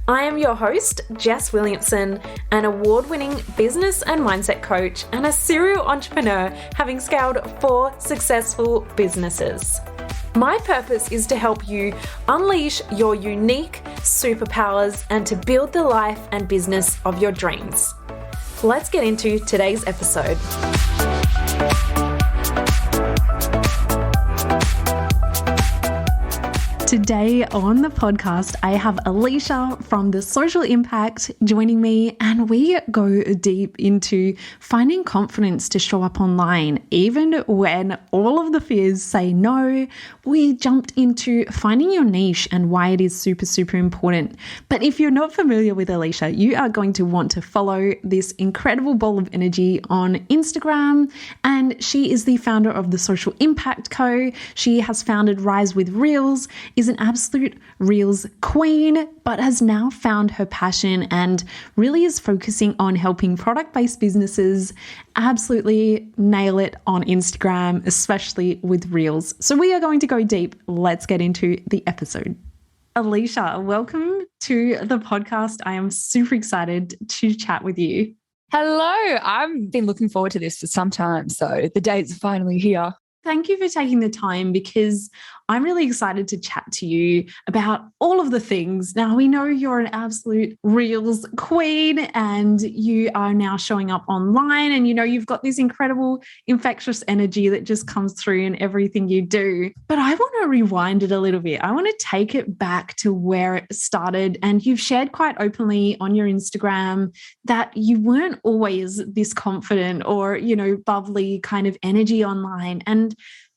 I am your host, Jess Williamson, an award-winning business and mindset coach and a serial entrepreneur having scaled 4 successful businesses. My purpose is to help you unleash your unique superpowers and to build the life and business of your dreams. Let's get into today's episode. Today on the podcast, I have Alisha from The Social Impact joining me, and we go deep into finding confidence to show up online. Even when all of the fears say no, we jumped into finding your niche and why it is super, super important. But if you're not familiar with Alisha, you are going to want to follow this incredible ball of energy on Instagram. And she is the founder of The Social Impact Co. She has founded Rise with Reels, is an absolute Reels queen, but has now found her passion and really is focusing on helping product-based businesses absolutely nail it on Instagram, especially with Reels. So we are going to go deep. Let's get into the episode. Alisha, welcome to the podcast. I am super excited to chat with you. Hello. I've been looking forward to this for some time, so the day's finally here. Thank you for taking the time because I'm really excited to chat to you about all of the things. Now, we know you're an absolute Reels queen and you are now showing up online and, you've got this incredible infectious energy that just comes through in everything you do. But I want to rewind it a little bit. I want to take it back to where it started. And you've shared quite openly on your Instagram that you weren't always this confident or, bubbly kind of energy online. And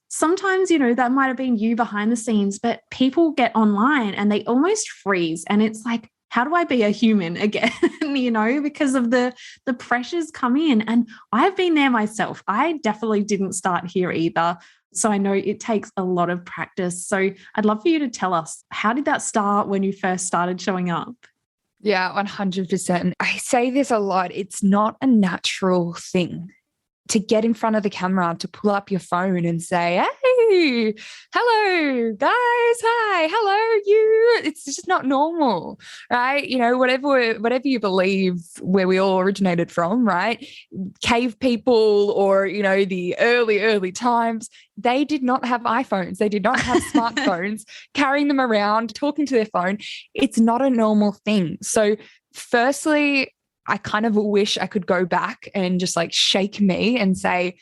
sometimes, that might have been you behind the scenes, but people get online and they almost freeze. And it's like, how do I be a human again? Because of the pressures come in. And I've been there myself. I definitely didn't start here either. So I know it takes a lot of practice. So I'd love for you to tell us, how did that start when you first started showing up? Yeah, 100%. I say this a lot. It's not a natural thing to get in front of the camera, to pull up your phone and say, hey, hello, guys, hi, hello, you. It's just not normal, right? Whatever you believe where we all originated from, right? Cave people or, the early times, they did not have iPhones. They did not have smartphones, carrying them around, talking to their phone. It's not a normal thing. So firstly, I kind of wish I could go back and just shake me and say,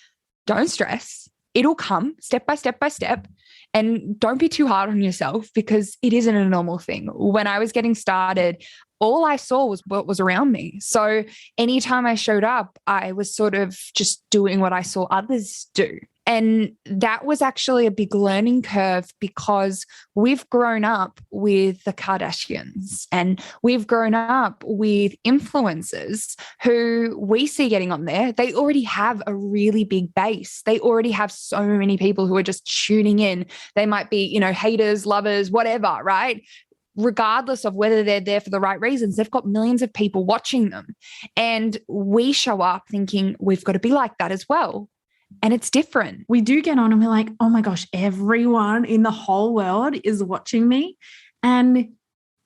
don't stress. It'll come step by step by step. And don't be too hard on yourself because it isn't a normal thing. When I was getting started, all I saw was what was around me. So anytime I showed up, I was sort of just doing what I saw others do. And that was actually a big learning curve because we've grown up with the Kardashians and we've grown up with influencers who we see getting on there. They already have a really big base. They already have so many people who are just tuning in. They might be, haters, lovers, whatever, right? Regardless of whether they're there for the right reasons, they've got millions of people watching them. And we show up thinking we've got to be like that as well. And it's different. We do get on and we're like, oh my gosh, everyone in the whole world is watching me. And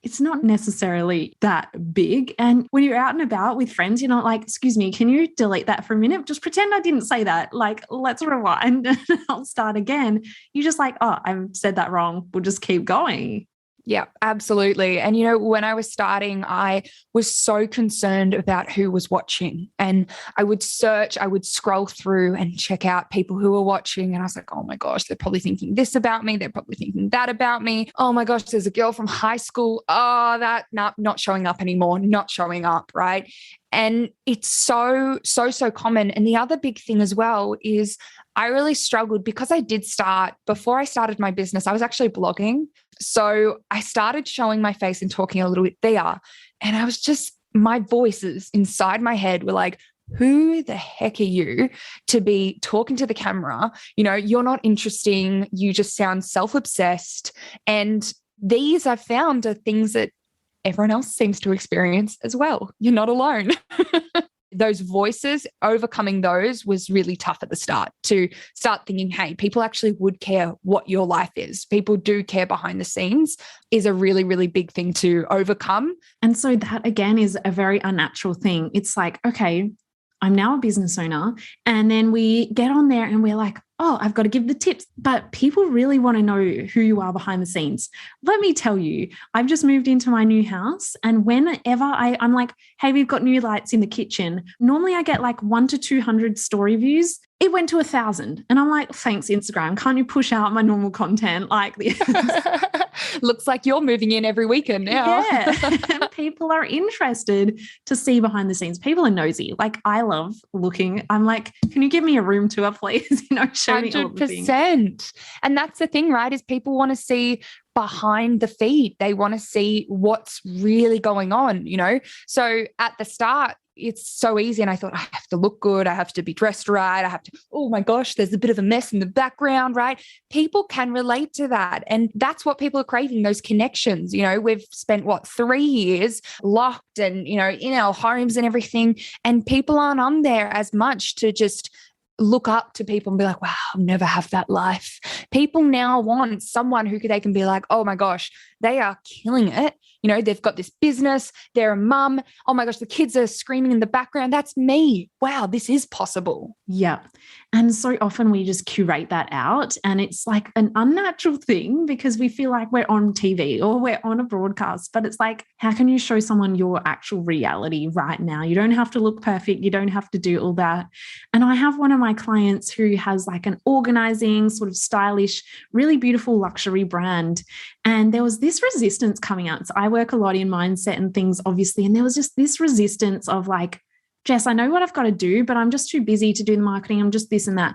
it's not necessarily that big. And when you're out and about with friends, you're not like, excuse me, can you delete that for a minute? Just pretend I didn't say that. Let's rewind and I'll start again. You're just like, oh, I've said that wrong. We'll just keep going. Yeah, absolutely. And, when I was starting, I was so concerned about who was watching and I would scroll through and check out people who were watching. And I was like, oh my gosh, they're probably thinking this about me. They're probably thinking that about me. Oh my gosh, there's a girl from high school. Oh, not showing up anymore, not showing up. Right. And it's so common. And the other big thing as well is I really struggled because before I started my business, I was actually blogging. So I started showing my face and talking a little bit there. And I was just, my voices inside my head were like, who the heck are you to be talking to the camera? You're not interesting. You just sound self-obsessed. And these I've found are things that everyone else seems to experience as well. You're not alone. those voices, overcoming those was really tough at the start, to start thinking, hey, people actually would care what your life is. People do care behind the scenes is a really, really big thing to overcome. And so that, again, is a very unnatural thing. It's like, okay, I'm now a business owner. And then we get on there and we're like, oh, I've got to give the tips. But people really want to know who you are behind the scenes. Let me tell you, I've just moved into my new house. And whenever I'm like, hey, we've got new lights in the kitchen. Normally I get like 100 to 200 story views. It went to 1,000. And I'm like, thanks, Instagram. Can't you push out my normal content like this? Looks like you're moving in every weekend now. Yeah. And people are interested to see behind the scenes. People are nosy. Like, I love looking. I'm like, can you give me a room tour, please? Show me all the things. 100%. And that's the thing, right? Is people want to see behind the feed. They want to see what's really going on, So at the start, it's so easy. And I thought, I have to look good. I have to be dressed right. I have to, oh my gosh, there's a bit of a mess in the background, right? People can relate to that. And that's what people are craving, those connections. We've spent 3 years locked and, in our homes and everything. And people aren't on there as much to just look up to people and be like, wow, I'll never have that life. People now want someone who they can be like, oh my gosh, they are killing it. They've got this business, they're a mum. Oh my gosh, the kids are screaming in the background. That's me. Wow, this is possible. Yeah. And so often we just curate that out, and it's like an unnatural thing because we feel like we're on TV or we're on a broadcast, but it's like, how can you show someone your actual reality right now? You don't have to look perfect. You don't have to do all that. And I have one of my clients who has like an organizing, sort of stylish, really beautiful luxury brand. And there was this resistance coming out. So I work a lot in mindset and things, obviously. And there was just this resistance of like, Jess, I know what I've got to do, but I'm just too busy to do the marketing. I'm just this and that.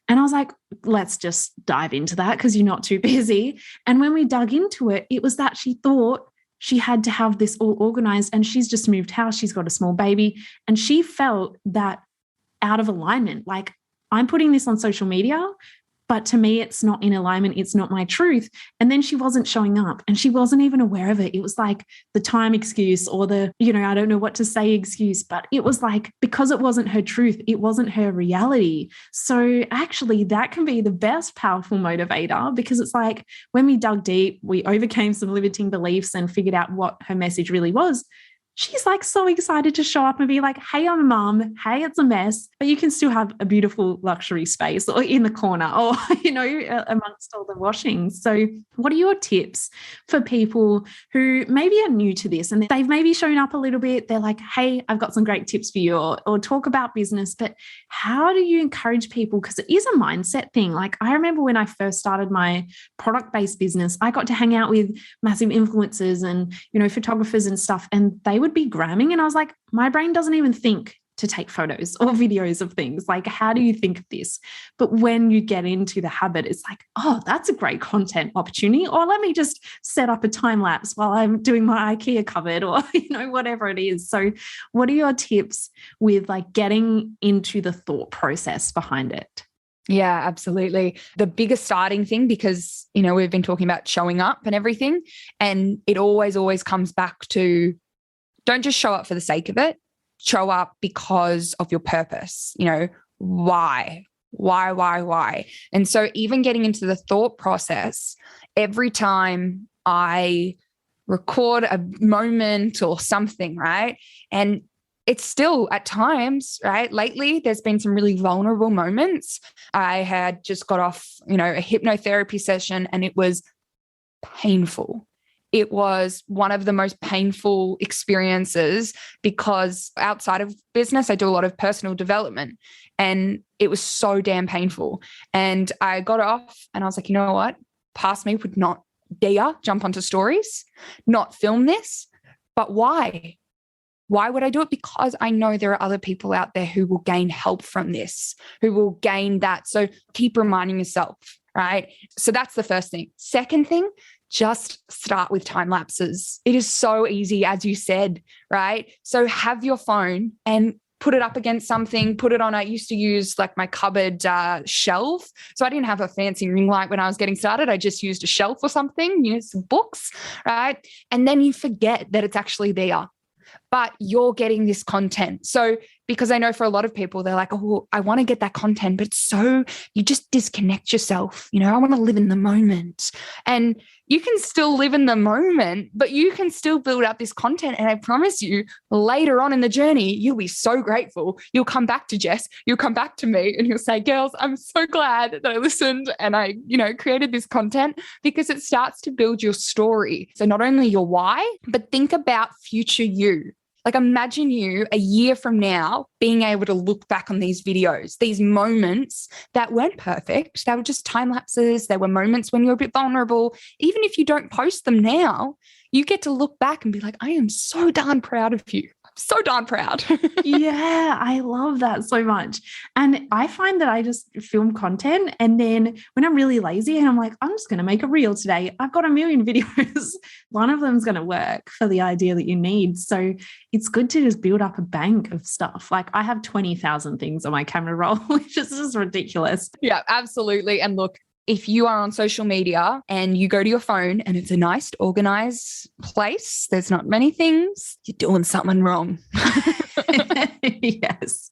And I was like, let's just dive into that because you're not too busy. And when we dug into it, it was that she thought she had to have this all organized, and she's just moved house. She's got a small baby, and she felt that out of alignment. Like, I'm putting this on social media, but to me, it's not in alignment. It's not my truth. And then she wasn't showing up, and she wasn't even aware of it. It was like the time excuse or the, I don't know what to say excuse, but it was like, because it wasn't her truth, it wasn't her reality. So actually that can be the best powerful motivator, because it's like when we dug deep, we overcame some limiting beliefs and figured out what her message really was. She's like so excited to show up and be like, hey, I'm a mum. Hey, it's a mess, but you can still have a beautiful luxury space or in the corner or, amongst all the washings. So what are your tips for people who maybe are new to this and they've maybe shown up a little bit? They're like, hey, I've got some great tips for you, or talk about business, but how do you encourage people? Because it is a mindset thing. Like, I remember when I first started my product-based business, I got to hang out with massive influencers and, photographers and stuff, and they would be gramming. And I was like, my brain doesn't even think to take photos or videos of things. Like, how do you think of this? But when you get into the habit, it's like, oh, that's a great content opportunity. Or let me just set up a time lapse while I'm doing my IKEA cupboard or, whatever it is. So what are your tips with like getting into the thought process behind it? Yeah, absolutely. The biggest starting thing, because, we've been talking about showing up and everything, and it always comes back to, don't just show up for the sake of it. Show up because of your purpose. Why? And so even getting into the thought process, every time I record a moment or something, right? And it's still at times, right? Lately, there's been some really vulnerable moments. I had just got off, a hypnotherapy session, and it was painful. It was one of the most painful experiences, because outside of business, I do a lot of personal development, and it was so damn painful. And I got off and I was like, you know what? Past me would not dare jump onto stories, not film this. But why? Why would I do it? Because I know there are other people out there who will gain help from this, who will gain that. So keep reminding yourself, right? So that's the first thing. Second thing, just start with time lapses. It is so easy, as you said, right? So have your phone and put it up against something, put it on. I used to use like my cupboard shelf. So I didn't have a fancy ring light when I was getting started. I just used a shelf or something, some books, right? And then you forget that it's actually there, but you're getting this content. So because I know for a lot of people, they're like, oh, I want to get that content, but you just disconnect yourself. I want to live in the moment. And you can still live in the moment, but you can still build up this content. And I promise you, later on in the journey, you'll be so grateful. You'll come back to Jess, you'll come back to me, and you'll say, girls, I'm so glad that I listened and I, created this content, because it starts to build your story. So not only your why, but think about future you. Like, imagine you a year from now being able to look back on these videos, these moments that weren't perfect. They were just time lapses. They were moments when you were a bit vulnerable. Even if you don't post them now, you get to look back and be like, I am so darn proud of you. I'm so darn proud. Yeah, I love that so much. And I find that I just film content, and then when I'm really lazy and I'm like, I'm just going to make a reel today, I've got a million videos. One of them's going to work for the idea that you need. So it's good to just build up a bank of stuff. Like, I have 20,000 things on my camera roll, which is just ridiculous. Yeah, absolutely. And look, if you are on social media and you go to your phone and it's a nice, organized place, there's not many things, you're doing something wrong. Yes.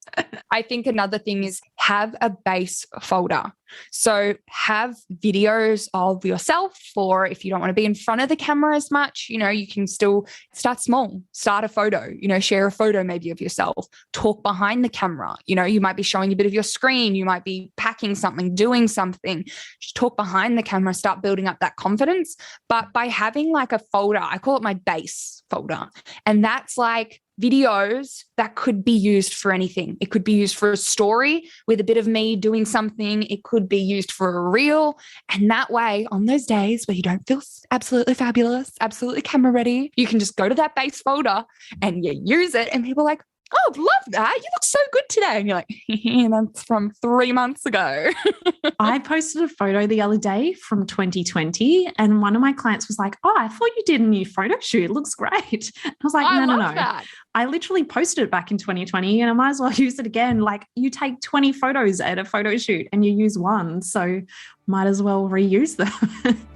I think another thing is have a base folder. So have videos of yourself, or if you don't want to be in front of the camera as much, you can still start small, start a photo, share a photo maybe of yourself, talk behind the camera. You might be showing a bit of your screen. You might be packing something, doing something. Just talk behind the camera, start building up that confidence. But by having like a folder, I call it my base folder. And that's like videos that could be used for anything. It could be used for a story with a bit of me doing something. It could be used for a reel. And that way, on those days where you don't feel absolutely fabulous, absolutely camera ready, you can just go to that base folder and you use it. And people are like, oh, love that. You look so good today. And you're like, that's from 3 months ago. I posted a photo the other day from 2020, and one of my clients was like, oh, I thought you did a new photo shoot. It looks great. I was like, no. That. I literally posted it back in 2020 and I might as well use it again. Like, you take 20 photos at a photo shoot and you use one. So might as well reuse them.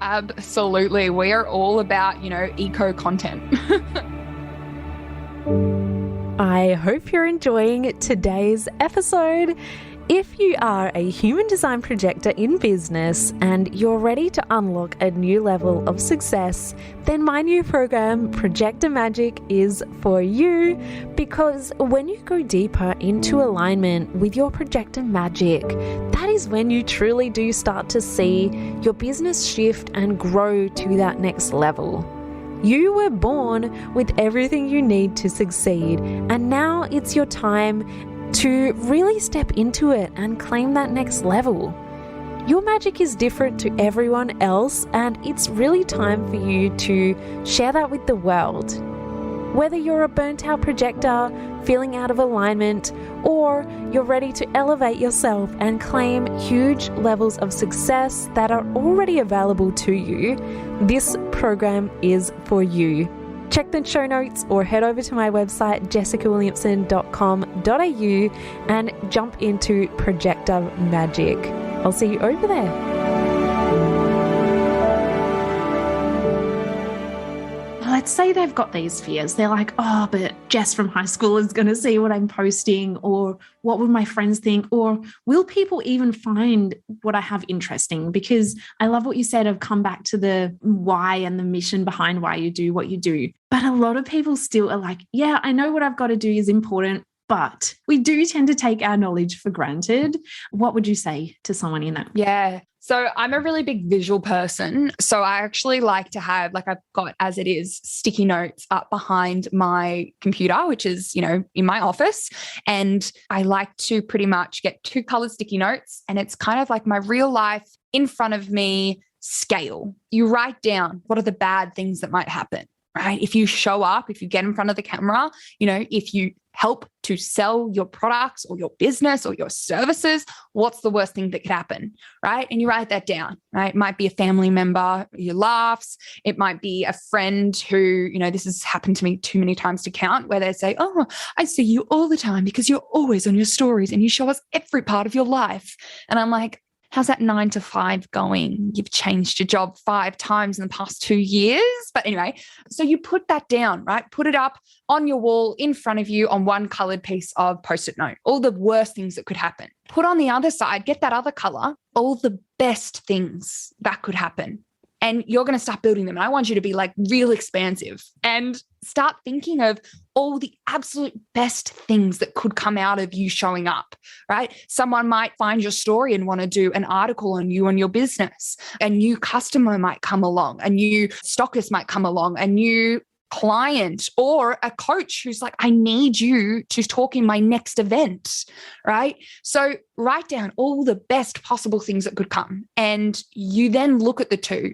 Absolutely. We are all about, eco content. I hope you're enjoying today's episode. If you are a human design projector in business and you're ready to unlock a new level of success, then my new program, Projector Magic, is for you, because when you go deeper into alignment with your projector magic, that is when you truly do start to see your business shift and grow to that next level. You were born with everything you need to succeed, and now it's your time to really step into it and claim that next level. Your magic is different to everyone else, and it's really time for you to share that with the world. Whether you're a burnt out projector, feeling out of alignment, or you're ready to elevate yourself and claim huge levels of success that are already available to you, this program is for you. Check the show notes or head over to my website, jessicawilliamson.com.au, and jump into Projector Magic. I'll see you over there. Let's say they've got these fears. They're like, oh, but Jess from high school is going to see what I'm posting, or what would my friends think, or will people even find what I have interesting? Because I love what you said of come back to the why and the mission behind why you do what you do. But a lot of people still are like, yeah, I know what I've got to do is important, but we do tend to take our knowledge for granted. What would you say to someone in that? Yeah. So I'm a really big visual person. So I actually like to have, like, I've got, as it is, sticky notes up behind my computer, which is, in my office. And I like to pretty much get 2 color sticky notes. And it's kind of like my real life in front of me scale. You write down what are the bad things that might happen, right? If you show up, if you get in front of the camera, if you help to sell your products or your business or your services, what's the worst thing that could happen, right? And you write that down, right? It might be a family member who laughs. It might be a friend who, this has happened to me too many times to count, where they say, oh, I see you all the time because you're always on your stories and you show us every part of your life. And I'm like, how's that 9 to 5 going? You've changed your job 5 times in the past 2 years. But anyway, so you put that down, right? Put it up on your wall in front of you on one colored piece of Post-it note, all the worst things that could happen. Put on the other side, get that other color, all the best things that could happen. And you're going to start building them. And I want you to be like real expansive and start thinking of all the absolute best things that could come out of you showing up, right? Someone might find your story and want to do an article on you and your business. A new customer might come along, a new stockist might come along, a new client or a coach who's like, I need you to talk in my next event, right? So write down all the best possible things that could come. And you then look at the two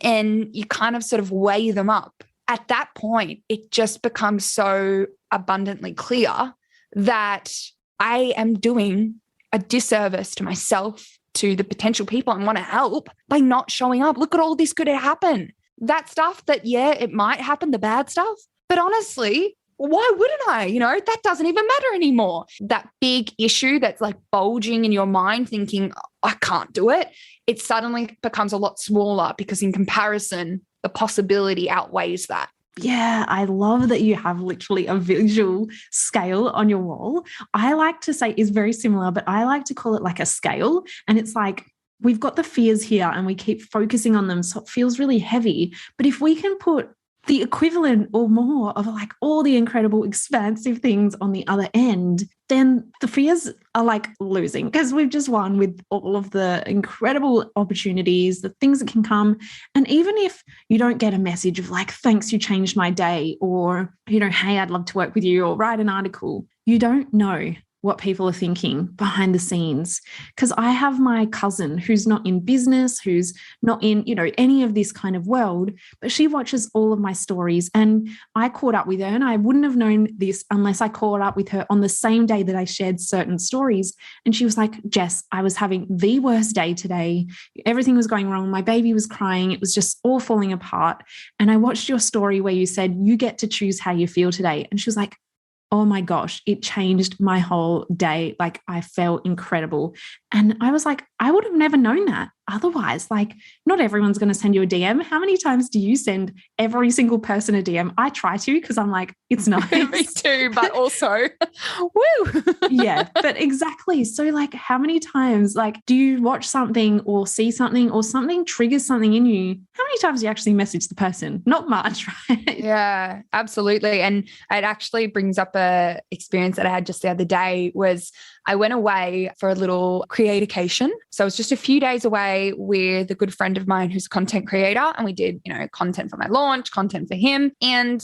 and you kind of sort of weigh them up. At that point, it just becomes so abundantly clear that I am doing a disservice to myself, to the potential people I want to help by not showing up. Look at all this could happen. That stuff that, yeah, it might happen, the bad stuff. But honestly, why wouldn't I? That doesn't even matter anymore. That big issue that's like bulging in your mind thinking, I can't do it. It suddenly becomes a lot smaller because in comparison, the possibility outweighs that. Yeah, I love that you have literally a visual scale on your wall. I like to say is very similar, but I like to call it like a scale. And it's like, we've got the fears here and we keep focusing on them. So it feels really heavy. But if we can put the equivalent or more of like all the incredible expansive things on the other end, then the fears are like losing because we've just won with all of the incredible opportunities, the things that can come. And even if you don't get a message of like, thanks, you changed my day, or, hey, I'd love to work with you, or write an article, you don't know what people are thinking behind the scenes. Because I have my cousin who's not in business, who's not in, any of this kind of world, but she watches all of my stories. And I caught up with her, and I wouldn't have known this unless I caught up with her on the same day that I shared certain stories. And she was like, Jess, I was having the worst day today. Everything was going wrong. My baby was crying. It was just all falling apart. And I watched your story where you said, you get to choose how you feel today. And she was like, oh my gosh, it changed my whole day. Like I felt incredible. And I was like, I would have never known that otherwise. Like not everyone's going to send you a DM. How many times do you send every single person a DM? I try to because I'm like, it's nice. Me too, but also, woo. Yeah, but exactly. So like how many times like do you watch something or see something or something triggers something in you? How many times do you actually message the person? Not much, right? Yeah, absolutely. And it actually brings up a experience that I had just the other day was I went away for a little creatication. So it was just a few days away with a good friend of mine who's a content creator. And we did, content for my launch, content for him. And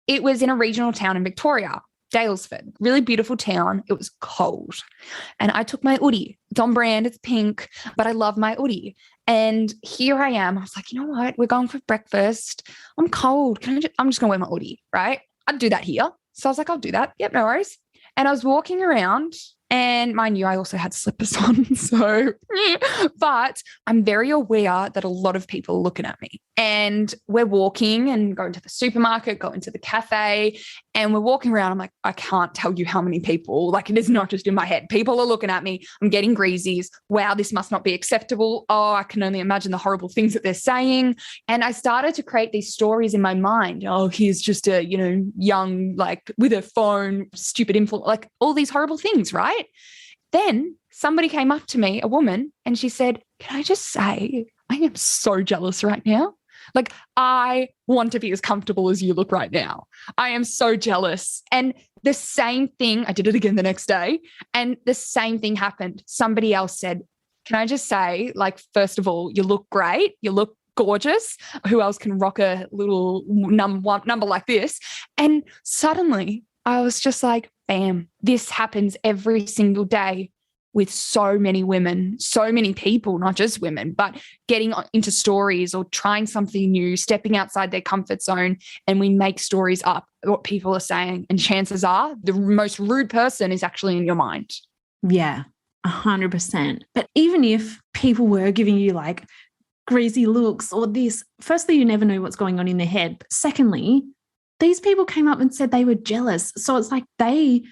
it was in a regional town in Victoria, Daylesford, really beautiful town. It was cold. And I took my hoodie. It's on brand, it's pink, but I love my hoodie. And here I am. I was like, you know what? We're going for breakfast. I'm cold. I'm just going to wear my hoodie, right? I'd do that here. So I was like, I'll do that. Yep, no worries. And I was walking around, and mind you, I also had slippers on. So, but I'm very aware that a lot of people are looking at me, and we're walking and going to the supermarket, going to the cafe, and we're walking around. I'm like, I can't tell you how many people, like it is not just in my head. People are looking at me. I'm getting greasies. Wow, this must not be acceptable. Oh, I can only imagine the horrible things that they're saying. And I started to create these stories in my mind. Oh, he's just a, young, like with a phone, stupid info, like all these horrible things, right? Then somebody came up to me, a woman, and she said, can I just say, I am so jealous right now. Like, I want to be as comfortable as you look right now. I am so jealous. And the same thing, I did it again the next day, and the same thing happened. Somebody else said, can I just say, like, first of all, you look great. You look gorgeous. Who else can rock a little number like this? And suddenly I was just like, bam, this happens every single day with so many women, so many people, not just women, but getting into stories or trying something new, stepping outside their comfort zone, and we make stories up, what people are saying. And chances are the most rude person is actually in your mind. Yeah, 100%. But even if people were giving you like greasy looks or this, firstly, you never know what's going on in their head. But secondly, these people came up and said they were jealous. So it's like they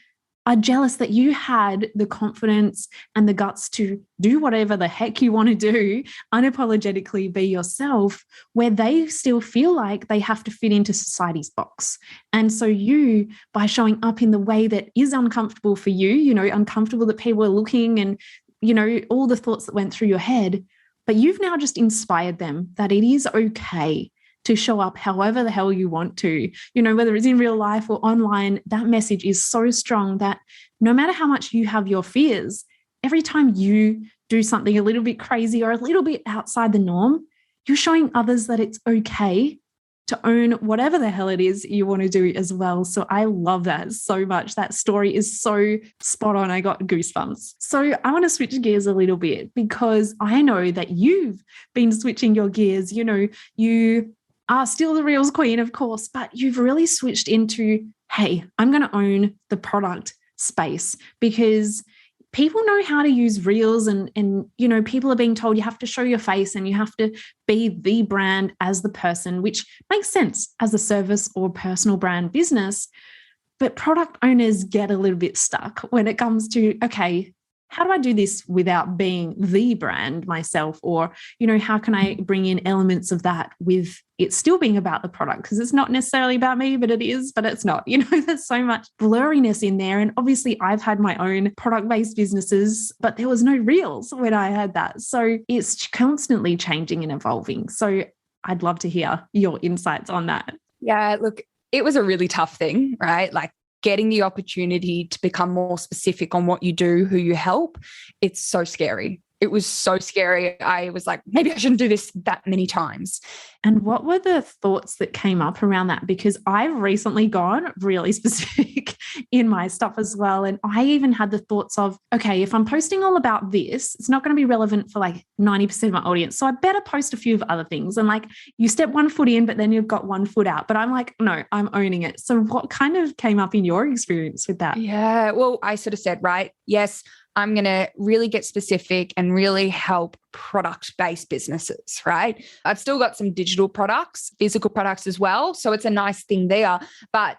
are jealous that you had the confidence and the guts to do whatever the heck you want to do, unapologetically be yourself, where they still feel like they have to fit into society's box. And so you, by showing up in the way that is uncomfortable for you, uncomfortable that people are looking and, all the thoughts that went through your head, but you've now just inspired them that it is okay to show up however the hell you want to, whether it's in real life or online. That message is so strong that no matter how much you have your fears, every time you do something a little bit crazy or a little bit outside the norm, you're showing others that it's okay to own whatever the hell it is you want to do as well. So I love that so much. That story is so spot on. I got goosebumps. So I want to switch gears a little bit because I know that you've been switching your gears. You are still the Reels queen, of course, but you've really switched into, hey, I'm going to own the product space because people know how to use Reels and people are being told you have to show your face and you have to be the brand as the person, which makes sense as a service or personal brand business. But product owners get a little bit stuck when it comes to, okay, how do I do this without being the brand myself? Or, how can I bring in elements of that with it still being about the product? Because it's not necessarily about me, but it is, but it's not. There's so much blurriness in there. And obviously I've had my own product-based businesses, but there was no Reels when I had that. So it's constantly changing and evolving. So I'd love to hear your insights on that. Yeah, look, it was a really tough thing, right? Like, getting the opportunity to become more specific on what you do, who you help, it's so scary. It was so scary. I was like, maybe I shouldn't do this that many times. And what were the thoughts that came up around that? Because I've recently gone really specific in my stuff as well. And I even had the thoughts of, okay, if I'm posting all about this, it's not going to be relevant for like 90% of my audience. So I better post a few of other things. And like you step one foot in, but then you've got one foot out. But I'm like, no, I'm owning it. So what kind of came up in your experience with that? Yeah, well, I sort of said, right, yes, I'm going to really get specific and really help product-based businesses, right? I've still got some digital products, physical products as well. So it's a nice thing there. But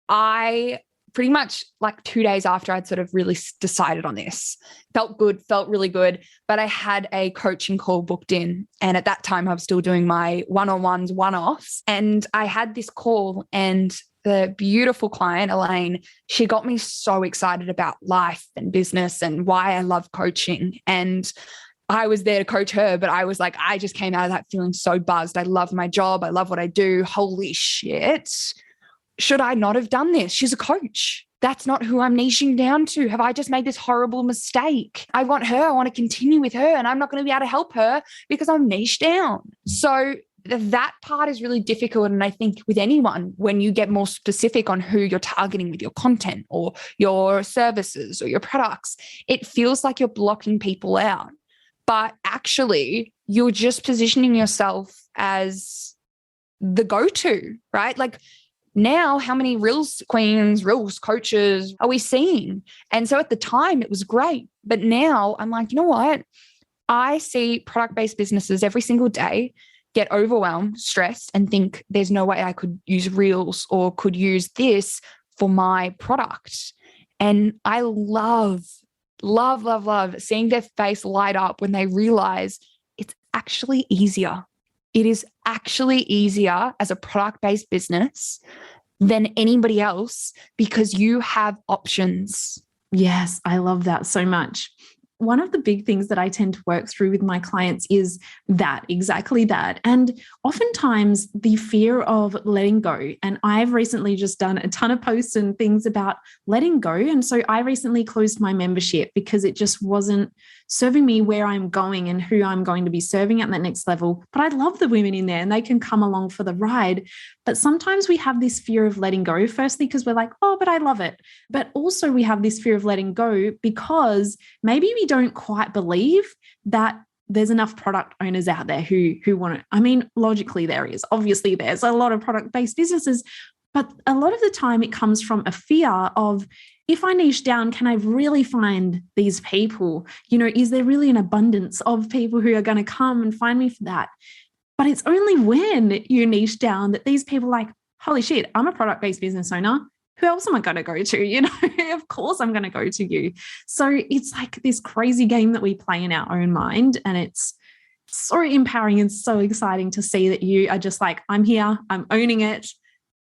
I pretty much like 2 days after I'd sort of really decided on this, felt good, felt really good. But I had a coaching call booked in. And at that time, I was still doing my one-on-ones, one-offs. And I had this call and the beautiful client, Elaine, she got me so excited about life and business and why I love coaching. And I was there to coach her, but I was like, I just came out of that feeling so buzzed. I love my job. I love what I do. Holy shit. Should I not have done this? She's a coach. That's not who I'm niching down to. Have I just made this horrible mistake? I want her. I want to continue with her, and I'm not going to be able to help her because I'm niche down. So that part is really difficult. And I think with anyone, when you get more specific on who you're targeting with your content or your services or your products, it feels like you're blocking people out. But actually, you're just positioning yourself as the go-to, right? Like now, how many Reels queens, Reels coaches are we seeing? And so at the time, it was great. But now I'm like, you know what? I see product-based businesses every single day get overwhelmed, stressed, and think there's no way I could use Reels or could use this for my product. And I love seeing their face light up when they realize it's actually easier. It is actually easier as a product-based business than anybody else because you have options. Yes, I love that so much. One of the big things that I tend to work through with my clients is that, exactly that. And oftentimes the fear of letting go. And I've recently just done a ton of posts and things about letting go. And so I recently closed my membership because it just wasn't serving me where I'm going and who I'm going to be serving at that next level. But I love the women in there and they can come along for the ride. But sometimes we have this fear of letting go, firstly, because we're like, oh, but I love it. But also we have this fear of letting go because maybe we don't quite believe that there's enough product owners out there who want it. I mean, logically there is. Obviously, there's a lot of product-based businesses, but a lot of the time it comes from a fear of, if I niche down, can I really find these people? Is there really an abundance of people who are going to come and find me for that? But it's only when you niche down that these people are like, holy shit, I'm a product-based business owner. who else am I going to go to? You know, of course I'm going to go to you. So it's like this crazy game that we play in our own mind. And it's so empowering and so exciting to see that you are just like, I'm here, I'm owning it.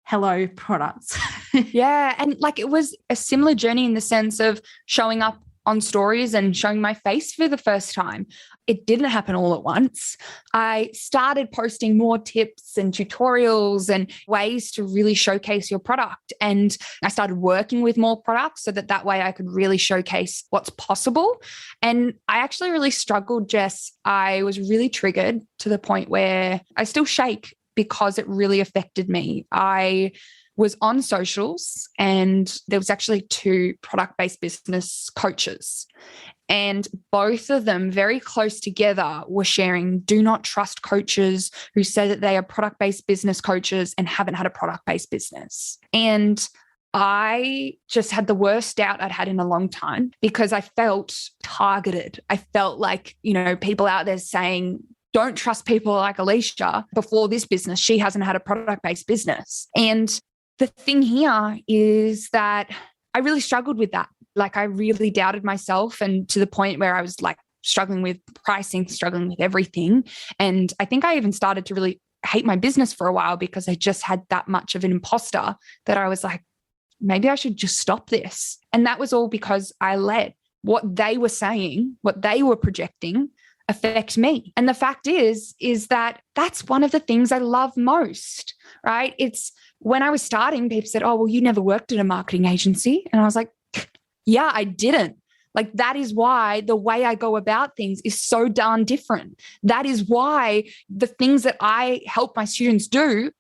Hello, products. Yeah. And like it was a similar journey in the sense of showing up on stories and showing my face for the first time. It didn't happen all at once. I started posting more tips and tutorials and ways to really showcase your product. And I started working with more products so that way I could really showcase what's possible. And I actually really struggled, Jess. I was really triggered to the point where I still shake because it really affected me. I was on socials and there was actually 2 product-based business coaches. And both of them very close together were sharing, do not trust coaches who say that they are product-based business coaches and haven't had a product-based business. And I just had the worst doubt I'd had in a long time because I felt targeted. I felt like, you know, people out there saying, don't trust people like Alisha. Before this business, she hasn't had a product-based business. And the thing here is that I really struggled with that. Like I really doubted myself, and to the point where I was like struggling with pricing, struggling with everything. And I think I even started to really hate my business for a while because I just had that much of an imposter that I was like, maybe I should just stop this. And that was all because I let what they were saying, what they were projecting, affect me. And the fact is that that's one of the things I love most, right? It's when I was starting, people said, oh, well, you never worked at a marketing agency. And I was like, yeah, I didn't. Like, that is why the way I go about things is so darn different. That is why the things that I help my students do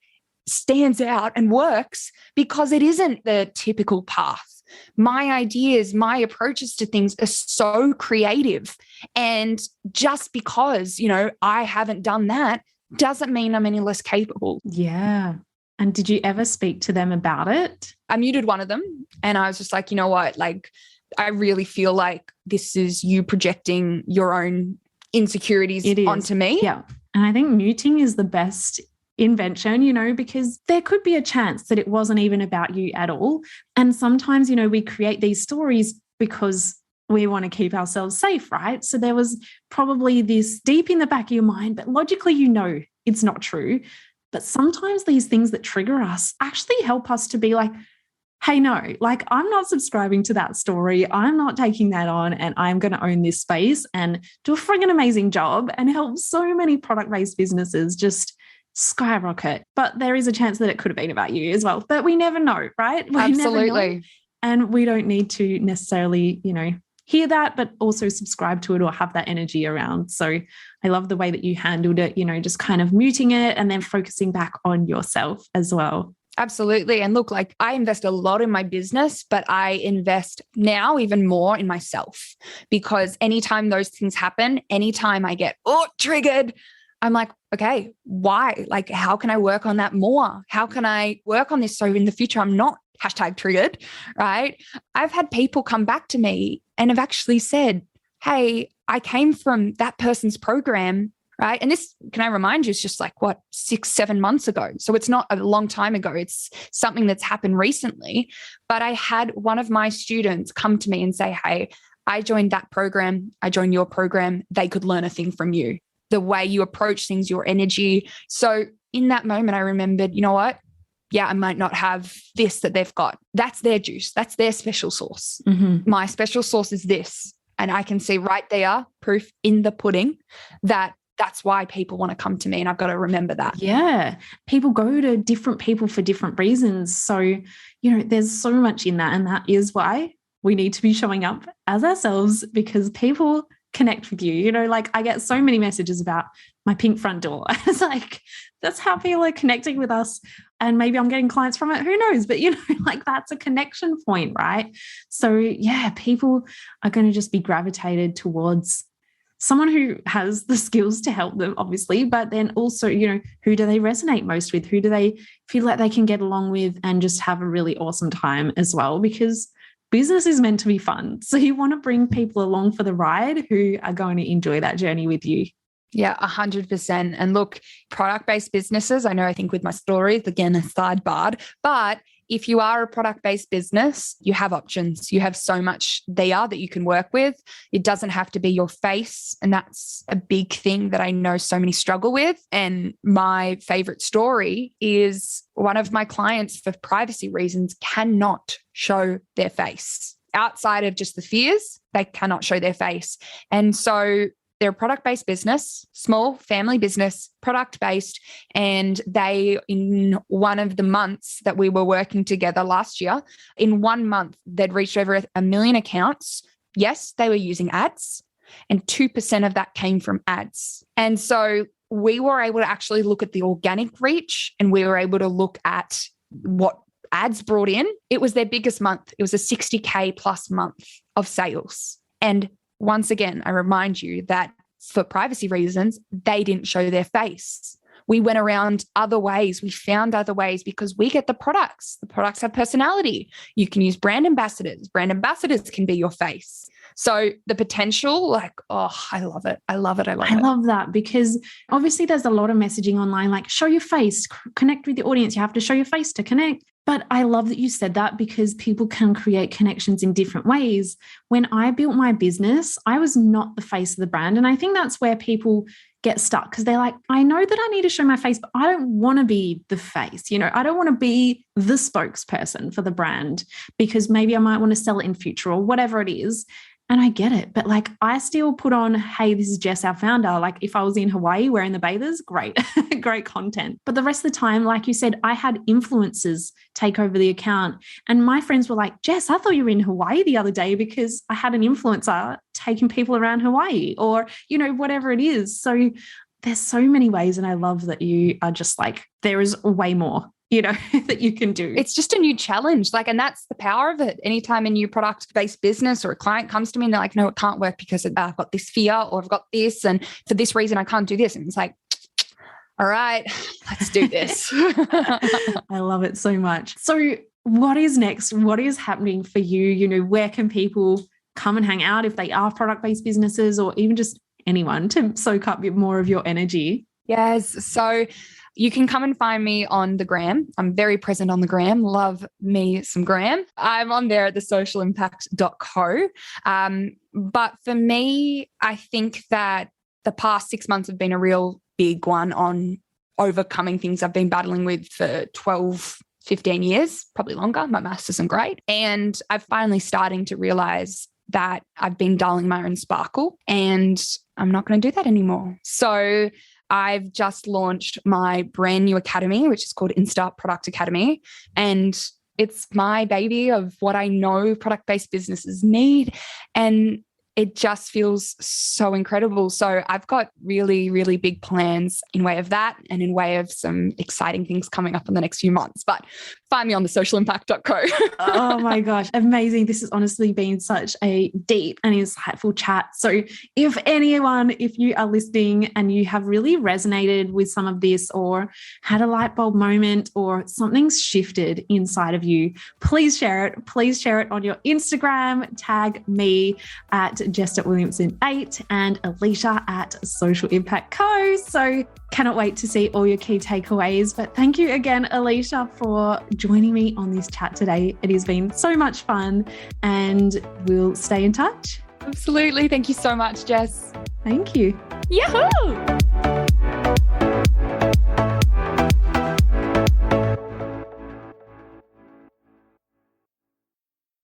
stands out and works, because it isn't the typical path. My ideas, my approaches to things are so creative. And just because, you know, I haven't done that doesn't mean I'm any less capable. Yeah. And did you ever speak to them about it? I muted one of them and I was just like, you know what, like, I really feel like this is you projecting your own insecurities onto me. Yeah. And I think muting is the best invention, you know, because there could be a chance that it wasn't even about you at all. And sometimes, you know, we create these stories because we want to keep ourselves safe, right? So there was probably this deep in the back of your mind, but logically, you know, it's not true. But sometimes these things that trigger us actually help us to be like, hey, no, like I'm not subscribing to that story. I'm not taking that on, and I'm going to own this space and do a friggin' amazing job and help so many product-based businesses just skyrocket. But there is a chance that it could have been about you as well. But we never know, right? We Absolutely. Never know. And we don't need to necessarily, you know, hear that, but also subscribe to it or have that energy around. So I love the way that you handled it, you know, just kind of muting it and then focusing back on yourself as well. Absolutely. And look, like I invest a lot in my business, but I invest now even more in myself, because anytime those things happen, anytime I get triggered, I'm like, okay, why? Like, how can I work on that more? How can I work on this so in the future I'm not #triggered, right? I've had people come back to me and have actually said, hey, I came from that person's program, right? And this, can I remind you, it's just like, 6-7 months ago. So it's not a long time ago. It's something that's happened recently. But I had one of my students come to me and say, hey, I joined that program. I joined your program. They could learn a thing from you. The way you approach things, your energy. So in that moment, I remembered, you know what? Yeah, I might not have this that they've got. That's their juice. That's their special sauce. Mm-hmm. My special sauce is this. And I can see right there, proof in the pudding, that that's why people want to come to me. And I've got to remember that. Yeah. People go to different people for different reasons. So, you know, there's so much in that. And that is why we need to be showing up as ourselves, because people connect with you. You know, like I get so many messages about my pink front door. It's like, that's how people are connecting with us. And maybe I'm getting clients from it. Who knows? But, you know, like that's a connection point, right? So yeah, people are going to just be gravitated towards someone who has the skills to help them, obviously, but then also, you know, who do they resonate most with? Who do they feel like they can get along with and just have a really awesome time as well? Because business is meant to be fun. So you want to bring people along for the ride who are going to enjoy that journey with you. Yeah, 100%. And look, product-based businesses, I think with my stories, again, a sidebar, but if you are a product-based business, you have options. You have so much there that you can work with. It doesn't have to be your face. And that's a big thing that I know so many struggle with. And my favorite story is one of my clients, for privacy reasons, cannot show their face. Outside of just the fears, they cannot show their face. And so they're a product-based business, small family business, product-based, and they, in one of the months that we were working together last year, in 1 month, they'd reached over 1 million accounts. Yes, they were using ads, and 2% of that came from ads. And so we were able to actually look at the organic reach, and we were able to look at what ads brought in. It was their biggest month. It was a 60K plus month of sales. And once again, I remind you that for privacy reasons, they didn't show their face. We went around other ways. We found other ways because we get the products. The products have personality. You can use brand ambassadors. Brand ambassadors can be your face. So the potential, I love it. I love it. I love that, because obviously there's a lot of messaging online, like show your face, connect with the audience. You have to show your face to connect. But I love that you said that, because people can create connections in different ways. When I built my business, I was not the face of the brand. And I think that's where people get stuck, because they're like, I know that I need to show my face, but I don't want to be the face. I don't want to be the spokesperson for the brand, because maybe I might want to sell it in future or whatever it is. And I get it. But I still put on, hey, this is Jess, our founder. If I was in Hawaii wearing the bathers, great, great content. But the rest of the time, like you said, I had influencers take over the account. And my friends were like, Jess, I thought you were in Hawaii the other day, because I had an influencer taking people around Hawaii, or, whatever it is. So there's so many ways. And I love that you are just there is way more that you can do. It's just a new challenge. And that's the power of it. Anytime a new product-based business or a client comes to me and they're like, no, it can't work because I've got this fear, or I've got this, and for this reason, I can't do this. And it's like, all right, let's do this. I love it so much. So what is next? What is happening for you? Where can people come and hang out if they are product-based businesses, or even just anyone to soak up more of your energy? Yes. So you can come and find me on the gram. I'm very present on the gram. Love me some gram. I'm on there at thesocialimpact.co. But for me, I think that the past 6 months have been a real big one on overcoming things I've been battling with for 12, 15 years, probably longer. My maths isn't great. And I'm finally starting to realize that I've been dulling my own sparkle, and I'm not going to do that anymore. So I've just launched my brand new academy, which is called Insta Product Academy. And it's my baby of what I know product-based businesses need. And it just feels so incredible. So I've got really, really big plans in way of that, and in way of some exciting things coming up in the next few months. But find me on thesocialimpact.co. Oh my gosh, amazing. This has honestly been such a deep and insightful chat. So if you are listening and you have really resonated with some of this, or had a light bulb moment, or something's shifted inside of you, please share it. Please share it on your Instagram. Tag me at Jess.Williamson8 and Alisha at Social Impact Co. So cannot wait to see all your key takeaways. But thank you again, Alisha, for joining me on this chat today. It has been so much fun, and we'll stay in touch. Absolutely. Thank you so much, Jess. Thank you. Yahoo!